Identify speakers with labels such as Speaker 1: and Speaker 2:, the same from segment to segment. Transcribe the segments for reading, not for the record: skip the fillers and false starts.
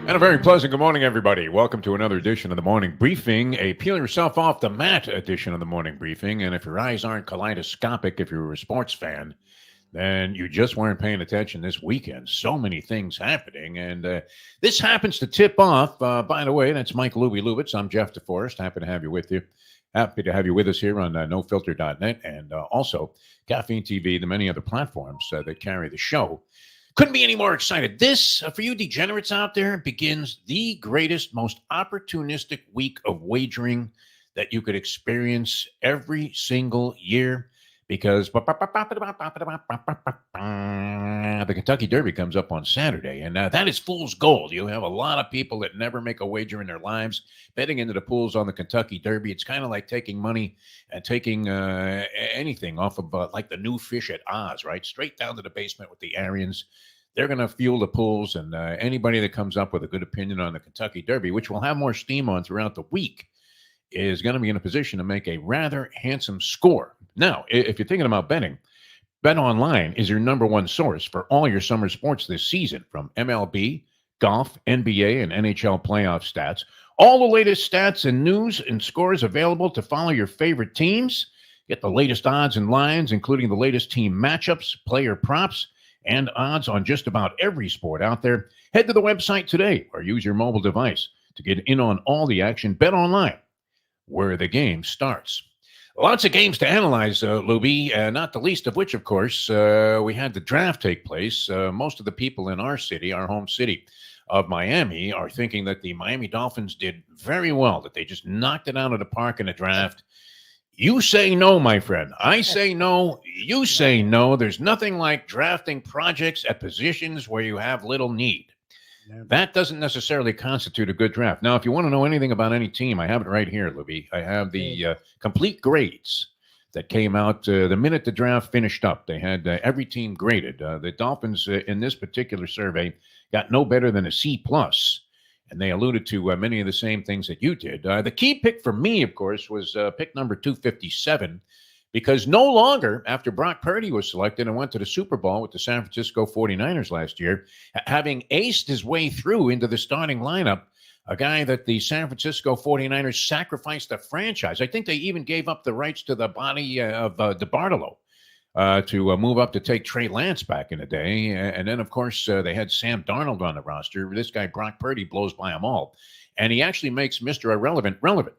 Speaker 1: And a very pleasant good morning, everybody. Welcome to another edition of the Morning Briefing, a peel yourself off the mat edition of the Morning Briefing. And if your eyes aren't kaleidoscopic, if you're a sports fan, then you just weren't paying attention this weekend. So many things happening. And this happens to tip off, by the way, that's Mike Lubie. I'm Jeff DeForest. Happy to have you with you. Happy to have you with us here on nofilter.net and also Caffeine TV, the many other platforms that carry the show. Couldn't be any more excited. This, for you degenerates out there, begins the greatest, most opportunistic week of wagering that you could experience every single year because the Kentucky Derby comes up on Saturday, and that is fool's gold. You have a lot of people that never make a wager in their lives betting into the pools on the Kentucky Derby. It's kind of like taking money and taking anything off of like the new fish at Oz, right? Straight down to the basement with the Aryans. They're going to fuel the pools, and anybody that comes up with a good opinion on the Kentucky Derby, which will have more steam on throughout the week, is going to be in a position to make a rather handsome score. Now, if you're thinking about betting, Bet Online is your number one source for all your summer sports this season, from MLB, golf, NBA, and NHL playoff stats. All the latest stats and news and scores available to follow your favorite teams. Get the latest odds and lines, including the latest team matchups, player props, and odds on just about every sport out there. Head to the website today or use your mobile device to get in on all the action. Bet Online, where the game starts. Lots of games to analyze, Lubie, not the least of which, of course, we had the draft take place. Most of the people in our city, our home city of Miami, are thinking that the Miami Dolphins did very well, that they just knocked it out of the park in the draft. You say no, my friend. I say no. You say no. There's nothing like drafting projects at positions where you have little need. That doesn't necessarily constitute a good draft. Now, if you want to know anything about any team, I have it right here, Libby. I have the complete grades that came out the minute the draft finished up. They had every team graded. The Dolphins in this particular survey got no better than a C+, and they alluded to many of the same things that you did. The key pick for me, of course, was pick number 257. Because no longer, after Brock Purdy was selected and went to the Super Bowl with the San Francisco 49ers last year, having aced his way through into the starting lineup, a guy that the San Francisco 49ers sacrificed the franchise. I think they even gave up the rights to the body of DeBartolo to move up to take Trey Lance back in the day. And then, of course, they had Sam Darnold on the roster. This guy, Brock Purdy, blows by them all. And he actually makes Mr. Irrelevant relevant.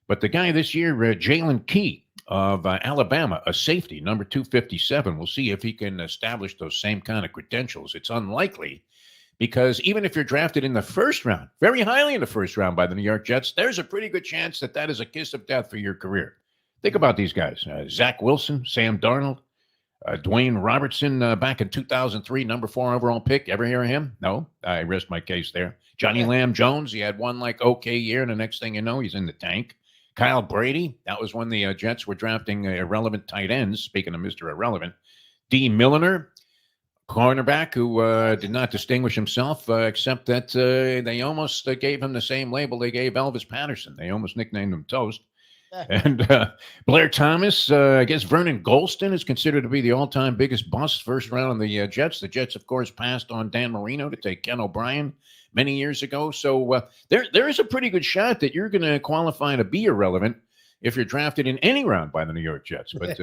Speaker 1: But the guy this year, Jalen Key, of Alabama, a safety, number 257. We'll see if he can establish those same kind of credentials. It's unlikely because even if you're drafted in the first round, very highly in the first round by the New York Jets, there's a pretty good chance that that is a kiss of death for your career. Think about these guys. Zach Wilson, Sam Darnold, Dwayne Robertson back in 2003, number 4 overall pick. Ever hear of him? No? I rest my case there. Johnny Lamb Jones, he had one okay year, and the next thing you know, he's in the tank. Kyle Brady, that was when the Jets were drafting irrelevant tight ends, speaking of Mr. Irrelevant. D. Milliner, cornerback who did not distinguish himself, except that they almost gave him the same label they gave Elvis Patterson. They almost nicknamed him Toast. And Blair Thomas, I guess Vernon Golston is considered to be the all-time biggest bust first round on the Jets. The Jets, of course, passed on Dan Marino to take Ken O'Brien many years ago. So there is a pretty good shot that you're going to qualify to be irrelevant if you're drafted in any round by the New York Jets. But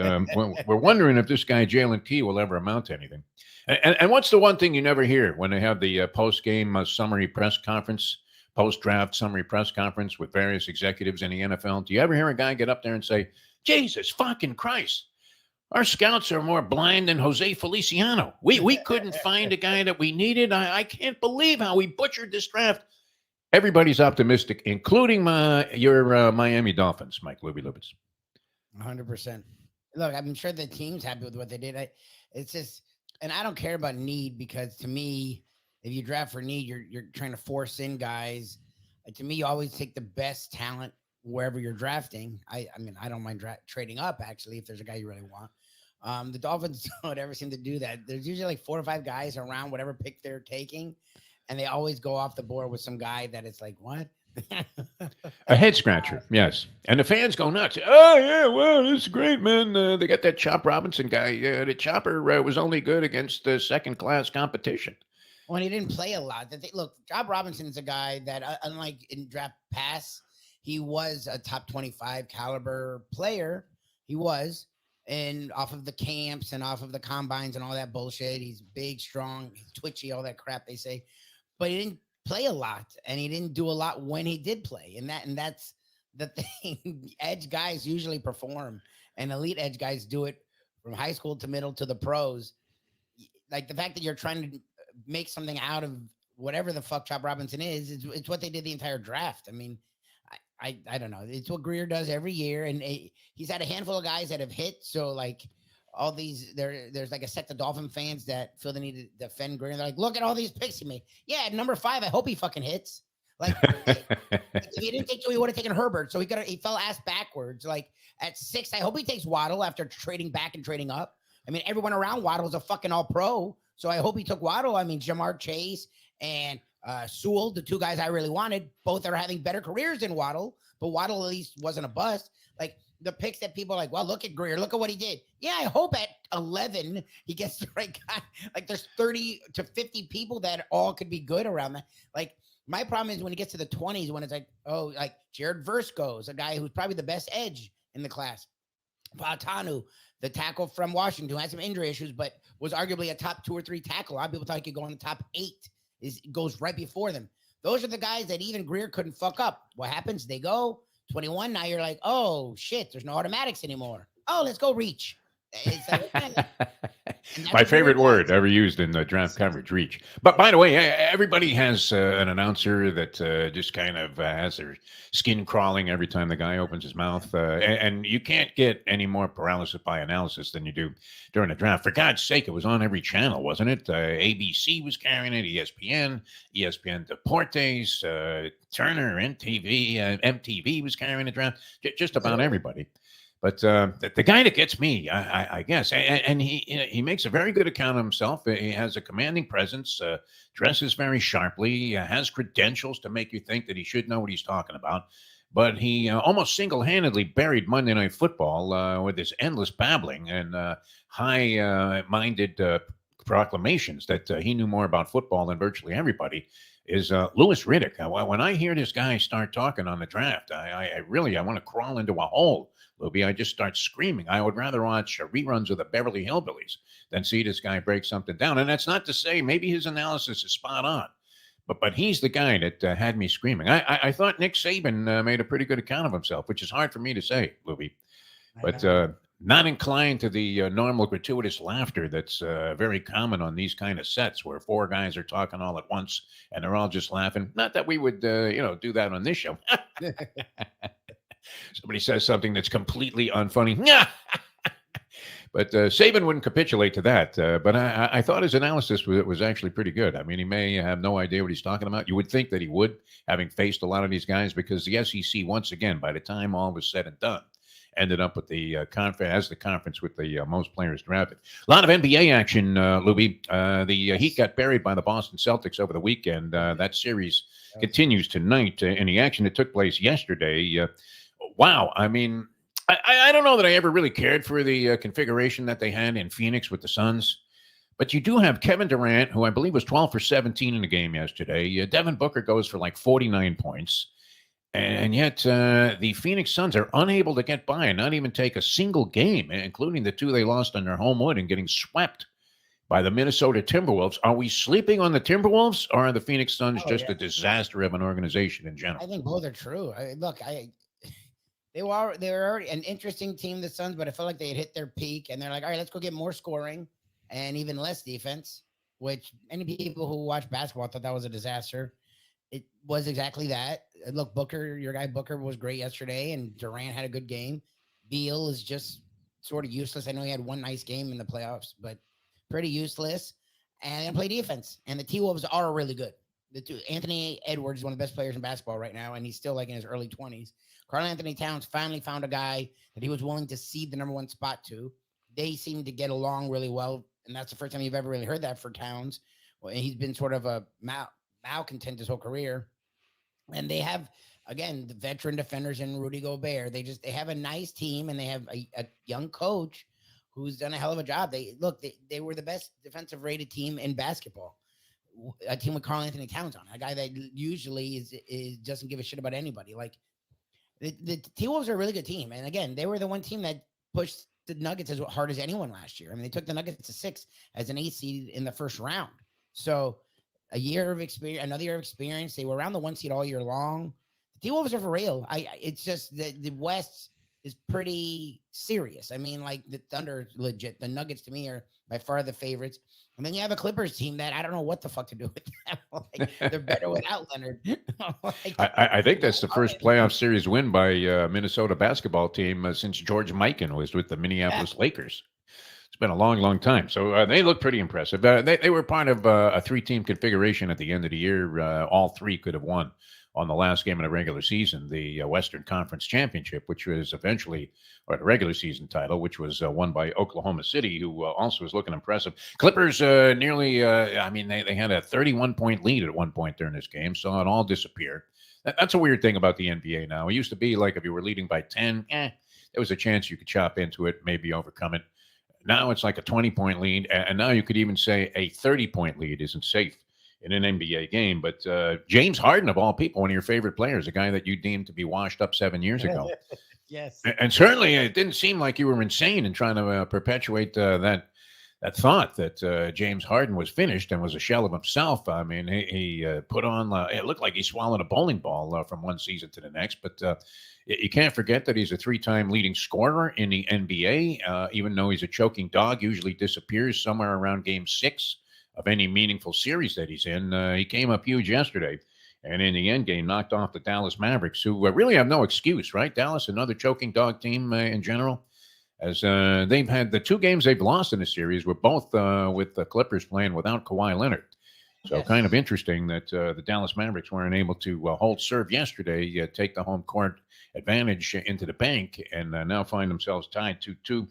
Speaker 1: we're wondering if this guy, Jalen Key, will ever amount to anything. And what's the one thing you never hear when they have the post-game summary press conference, post-draft summary press conference with various executives in the NFL? Do you ever hear a guy get up there and say, Jesus fucking Christ, our scouts are more blind than Jose Feliciano. We couldn't find a guy that we needed. I can't believe how we butchered this draft. Everybody's optimistic, including your Miami Dolphins, Mike Lubie.
Speaker 2: 100%. Look, I'm sure the team's happy with what they did. It's just, and I don't care about need because to me, if you draft for need, you're trying to force in guys. To me, you always take the best talent wherever you're drafting. I mean, I don't mind trading up, actually, if there's a guy you really want. The Dolphins don't ever seem to do that. There's usually like 4 or 5 guys around whatever pick they're taking, and they always go off the board with some guy that it's like, what?
Speaker 1: A head scratcher, yes. And the fans go nuts. Oh, yeah, well, this is great, man. They got that Chop Robinson guy. The Chopper was only good against second-class competition.
Speaker 2: when he didn't play a lot. Look, Job Robinson's a guy that, unlike in draft pass, he was a top 25 caliber player. He was, and off of the camps and off of the combines and all that bullshit. He's big, strong, he's twitchy, all that crap they say. But he didn't play a lot, and he didn't do a lot when he did play. And that's the thing. Edge guys usually perform, and elite edge guys do it from high school to middle to the pros. Like the fact that you're trying to make something out of whatever the fuck Chop Robinson is, it's what they did the entire draft. I mean, I don't know. It's what Greer does every year, and he's had a handful of guys that have hit. So like all these, there's like a sect of Dolphin fans that feel the need to defend Greer. They're like, look at all these picks he made. Yeah, at number 5, I hope he fucking hits. Like if he didn't take two, he would have taken Herbert. So he fell ass backwards. Like at 6, I hope he takes Waddle after trading back and trading up. I mean, everyone around Waddle was a fucking all pro. So I hope he took Waddle. I mean, Jamar Chase and Sewell, the two guys I really wanted, both are having better careers than Waddle, but Waddle at least wasn't a bust. Like the picks that people are like, well, look at Greer, look at what he did. Yeah, I hope at 11 he gets the right guy. Like there's 30 to 50 people that all could be good around that. Like my problem is when it gets to the 20s, when it's like, oh, like Jared Versko is a guy who's probably the best edge in the class. Patanu, the tackle from Washington, who had some injury issues, but was arguably a top 2 or 3 tackle. A lot of people thought he could go in the top 8. Goes right before them. Those are the guys that even Greer couldn't fuck up. What happens? They go 21. Now you're like, oh shit, there's no automatics anymore. Oh, let's go reach. It's like,
Speaker 1: my favorite word ever used in the draft coverage, reach. But by the way, everybody has an announcer that just kind of has their skin crawling every time the guy opens his mouth. And you can't get any more paralysis by analysis than you do during the draft. For God's sake, it was on every channel, wasn't it? ABC was carrying it, ESPN Deportes, Turner, MTV was carrying the draft, just about everybody. But the guy that gets me, I guess, and he makes a very good account of himself. He has a commanding presence, dresses very sharply, has credentials to make you think that he should know what he's talking about. But he almost single-handedly buried Monday Night Football with his endless babbling and high-minded proclamations that he knew more about football than virtually everybody. Is Louis Riddick. When I hear this guy start talking on the draft, I really want to crawl into a hole. Lubie, I just start screaming. I would rather watch reruns of the Beverly Hillbillies than see this guy break something down. And that's not to say maybe his analysis is spot on, but he's the guy that had me screaming. I thought Nick Saban made a pretty good account of himself, which is hard for me to say, Lubie. But not inclined to the normal gratuitous laughter that's very common on these kind of sets where 4 guys are talking all at once and they're all just laughing. Not that we would, do that on this show. Somebody says something that's completely unfunny. But Saban wouldn't capitulate to that. But I thought his analysis was actually pretty good. I mean, he may have no idea what he's talking about. You would think that he would, having faced a lot of these guys, because the SEC, once again, by the time all was said and done, ended up with the conference with the most players drafted. A lot of NBA action, Lubie. The Heat got buried by the Boston Celtics over the weekend. That series continues tonight in the action that took place yesterday. Wow. I mean, I don't know that I ever really cared for the configuration that they had in Phoenix with the Suns. But you do have Kevin Durant, who I believe was 12 for 17 in the game yesterday. Devin Booker goes for like 49 points. And yet the Phoenix Suns are unable to get by and not even take a single game, including the 2 they lost on their home wood and getting swept by the Minnesota Timberwolves. Are we sleeping on the Timberwolves, or are the Phoenix Suns just a disaster of an organization in general?
Speaker 2: I think both are true. They were already an interesting team, the Suns, but I felt like they had hit their peak, and they're like, all right, let's go get more scoring and even less defense, which any people who watch basketball thought that was a disaster. It was exactly that. Look, Booker, your guy Booker was great yesterday, and Durant had a good game. Beal is just sort of useless. I know he had one nice game in the playoffs, but pretty useless. And they play defense, and the T-Wolves are really good. Anthony Edwards is one of the best players in basketball right now, and he's still like in his early 20s. Karl Anthony Towns finally found a guy that he was willing to cede the number 1 spot to. They seem to get along really well, and that's the first time you've ever really heard that for Towns. Well, he's been sort of a malcontent his whole career. And they have, again, the veteran defenders in Rudy Gobert. They have a nice team, and they have a young coach who's done a hell of a job. They were the best defensive rated team in basketball. a team with Karl-Anthony Towns on, a guy that usually is doesn't give a shit about anybody. Like the T-Wolves are a really good team, and again, they were the one team that pushed the Nuggets as hard as anyone last year. I mean, they took the Nuggets to 6 as an 8 seed in the first round. So a year of experience, another year of experience. They were around the 1 seed all year long. The T-Wolves are for real. It's just the West is pretty serious. I mean, like the Thunder, legit. The Nuggets to me are by far the favorites. And then you have a Clippers team that I don't know what the fuck to do with them. Like, they're better without Leonard. Like,
Speaker 1: I think that's the first playoff series win by Minnesota basketball team since George Mikan was with the Minneapolis Lakers. It's been a long, long time. So they look pretty impressive. They were part of a 3-team configuration at the end of the year. All 3 could have won on the last game of the regular season, the Western Conference Championship, which was eventually, or the regular season title, which was won by Oklahoma City, who also was looking impressive. Clippers nearly, I mean, they had a 31-point lead at one point during this game, saw it all disappear. That's a weird thing about the NBA now. It used to be like if you were leading by 10, there was a chance you could chop into it, maybe overcome it. Now it's like a 20-point lead, and now you could even say a 30-point lead isn't safe in an NBA game. But James Harden, of all people, one of your favorite players, a guy that you deemed to be washed up 7 years ago.
Speaker 2: Yes.
Speaker 1: And certainly it didn't seem like you were insane in trying to perpetuate that thought that James Harden was finished and was a shell of himself. I mean, he put on, it looked like he swallowed a bowling ball from one season to the next. But you can't forget that he's a 3-time leading scorer in the NBA, even though he's a choking dog, usually disappears somewhere around game 6 of any meaningful series that he's in. He came up huge yesterday, and in the end game knocked off the Dallas Mavericks, who really have no excuse, right? Dallas, another choking dog team in general, as they've had the 2 games they've lost in the series were both with the Clippers playing without Kawhi Leonard. So kind of interesting that the Dallas Mavericks weren't able to hold serve yesterday, take the home court advantage into the bank, and now find themselves tied 2-2.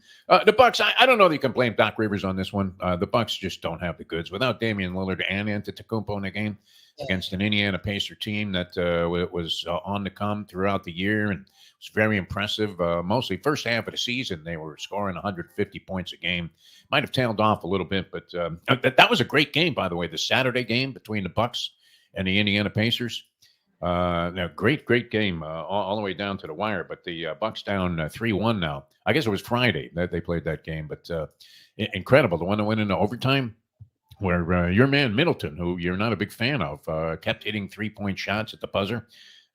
Speaker 1: The Bucks, I don't know that you can blame Doc Rivers on this one. The Bucks just don't have the goods. Without Damian Lillard and Antetokounmpo in the game against an Indiana Pacer team that was on the come throughout the year and was very impressive. Mostly first half of the season, they were scoring 150 points a game. Might have tailed off a little bit, but that was a great game, by the way, the Saturday game between the Bucks and the Indiana Pacers. Great game all the way down to the wire, but the Bucks down 3-1 now. I guess it was Friday that they played that game, but incredible. The one that went into overtime where your man Middleton, who you're not a big fan of, kept hitting 3-point shots at the buzzer.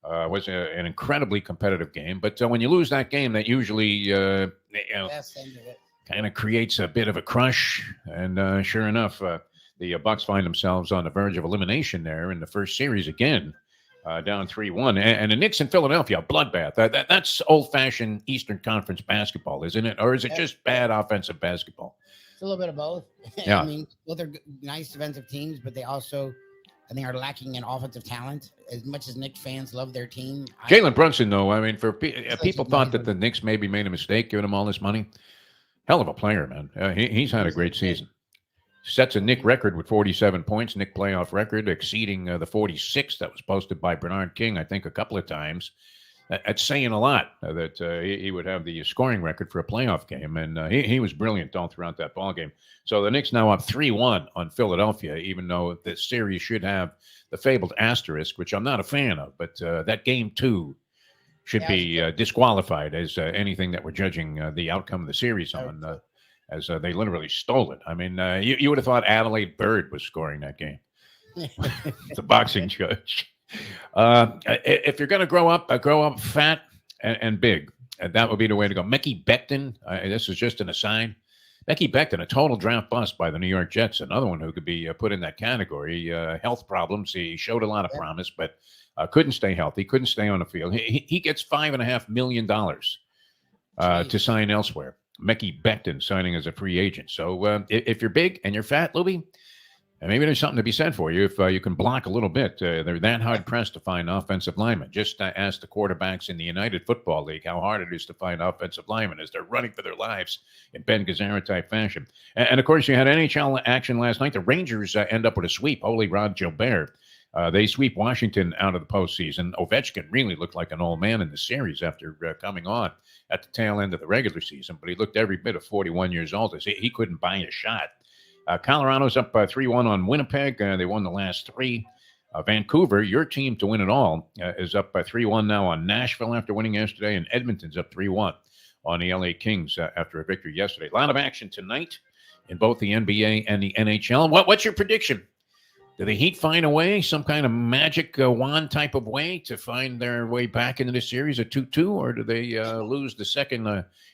Speaker 1: Was an incredibly competitive game, but when you lose that game, that usually kind of creates a bit of a crush, and sure enough, the Bucks find themselves on the verge of elimination there in the first series again. Down 3-1. And the Knicks in Philadelphia, bloodbath. That's old-fashioned Eastern Conference basketball, isn't it? Or is it just bad offensive basketball?
Speaker 2: It's a little bit of both.
Speaker 1: Yeah.
Speaker 2: I mean, both are nice defensive teams, but they also, I think, are lacking in offensive talent. As much as Knicks fans love their team.
Speaker 1: Jalen Brunson, though, I mean, for people thought that the Knicks maybe made a mistake giving him all this money. Hell of a player, man. He's had a great season. Sets a Knick record with 47 points, Knick playoff record, exceeding the 46 that was posted by Bernard King, I think, a couple of times. That's saying a lot that he would have the scoring record for a playoff game, and he was brilliant all throughout that ball game. So the Knicks now up 3-1 on Philadelphia, even though the series should have the fabled asterisk, which I'm not a fan of, but that game 2 should be disqualified as anything that we're judging the outcome of the series on. As they literally stole it. I mean, you would have thought Adelaide Bird was scoring that game. It's a boxing judge. If you're going to grow up fat and big. And that would be the way to go. Mickey Becton, this is just an aside. Mickey Becton, a total draft bust by the New York Jets. Another one who could be put in that category. Health problems. He showed a lot of promise, but couldn't stay healthy, couldn't stay on the field. He gets $5.5 million to sign elsewhere. Mickey Becton signing as a free agent. So if you're big and you're fat, Lubie, maybe there's something to be said for you if you can block a little bit. They're that hard pressed to find offensive linemen. Just ask the quarterbacks in the United Football League how hard it is to find offensive linemen as they're running for their lives in Ben Gazzara type fashion. And of course, you had NHL action last night. The Rangers end up with a sweep. Holy Rod Gilbert. They sweep Washington out of the postseason. Ovechkin really looked like an old man in the series after coming on at the tail end of the regular season, but he looked every bit of 41 years old. He couldn't buy a shot Colorado's up 3-1 on Winnipeg. They won the last three. Vancouver, your team to win it all, is up by 3-1 now on Nashville after winning yesterday, and Edmonton's up 3-1 on the LA Kings after a victory yesterday. A lot of action tonight in both the NBA and the NHL. What's your prediction? Do the Heat find a way, some kind of magic wand type of way to find their way back into the series at 2-2, or do they lose the second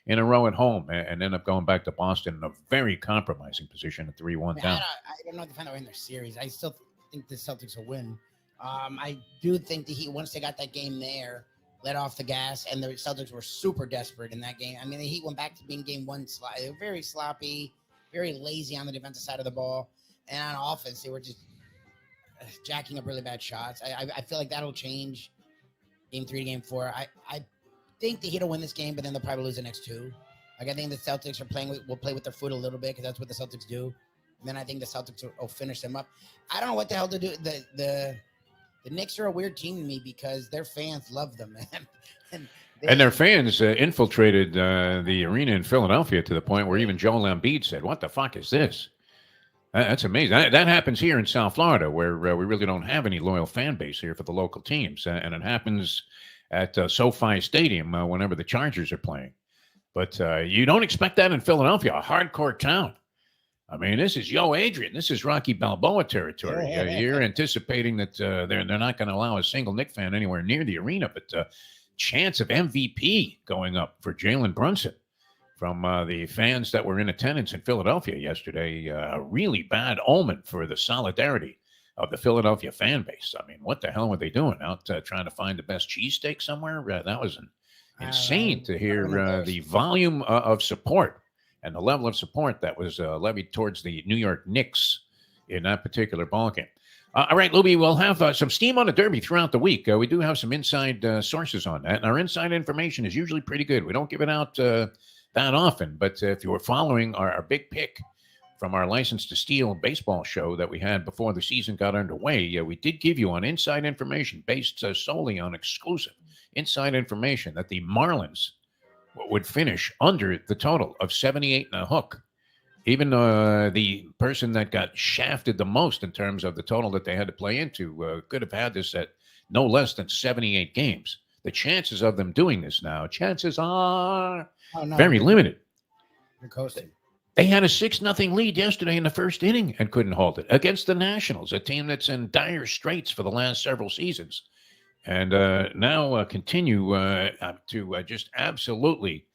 Speaker 1: in a row at home and end up going back to Boston in a very compromising position at 3-1 down?
Speaker 2: I don't know if they find a way in their series. I still think the Celtics will win. I do think the Heat, once they got that game there, let off the gas, and the Celtics were super desperate in that game. I mean, the Heat went back to being game one. They were very sloppy, very lazy on the defensive side of the ball. And on offense, they were just jacking up really bad shots. I feel like that'll change game 3 to game 4. I think the Heat will win this game, but then they'll probably lose the next 2. Like, I think the Celtics will play with their foot a little bit, because that's what the Celtics do. And then I think the Celtics will finish them up. I don't know what the hell to do. The Knicks are a weird team to me because their fans love them, man.
Speaker 1: And their fans infiltrated the arena in Philadelphia to the point where even Joel Embiid said, "What the fuck is this?" That's amazing. That happens here in South Florida, where we really don't have any loyal fan base here for the local teams. And it happens at SoFi Stadium whenever the Chargers are playing. But you don't expect that in Philadelphia, a hardcore town. I mean, this is Adrian. This is Rocky Balboa territory. You're anticipating that they're not going to allow a single Knick fan anywhere near the arena. But chance of MVP going up for Jalen Brunson from the fans that were in attendance in Philadelphia yesterday. A really bad omen for the solidarity of the Philadelphia fan base. I mean, what the hell were they doing out trying to find the best cheesesteak somewhere? That was insane to hear the volume of support and the level of support that was levied towards the New York Knicks in that particular ballgame. All right, Lubie, we'll have some steam on the Derby throughout the week. We do have some inside sources on that, and our inside information is usually pretty good. We don't give it out that often, but if you were following our big pick from our License to Steal baseball show that we had before the season got underway, we did give you on inside information based solely on exclusive inside information that the Marlins would finish under the total of 78 and a hook. Even the person that got shafted the most in terms of the total that they had to play into could have had this at no less than 78 games. The chances of them doing this now, chances are very limited.
Speaker 2: You're coasting.
Speaker 1: They had a 6-0 lead yesterday in the first inning and couldn't hold it against the Nationals, a team that's in dire straits for the last several seasons. And now continue to just absolutely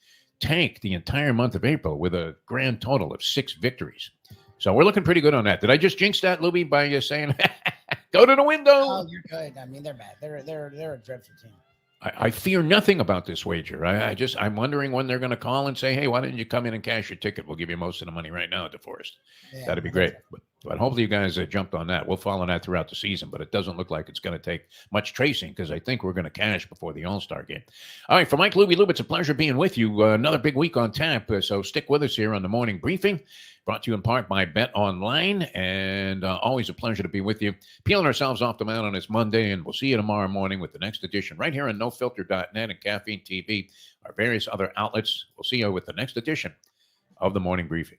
Speaker 1: tank the entire month of April with a grand total of 6 victories. So we're looking pretty good on that. Did I just jinx that, Lubie, by saying, go to the window?
Speaker 2: Oh, you're good. I mean, they're bad. They're a dreadful team.
Speaker 1: I fear nothing about this wager. I'm wondering when they're going to call and say, hey, why didn't you come in and cash your ticket? We'll give you most of the money right now at DeForest. Yeah, that'd be great. But hopefully you guys jumped on that. We'll follow that throughout the season, but it doesn't look like it's going to take much tracing because I think we're going to cash before the All-Star game. All right, for Mike Lube, it's a pleasure being with you. Another big week on tap, so stick with us here on the morning briefing. Brought to you in part by Bet Online, and always a pleasure to be with you. Peeling ourselves off the mat on this Monday, and we'll see you tomorrow morning with the next edition right here on NoFilter.net and Caffeine TV, our various other outlets. We'll see you with the next edition of the morning briefing.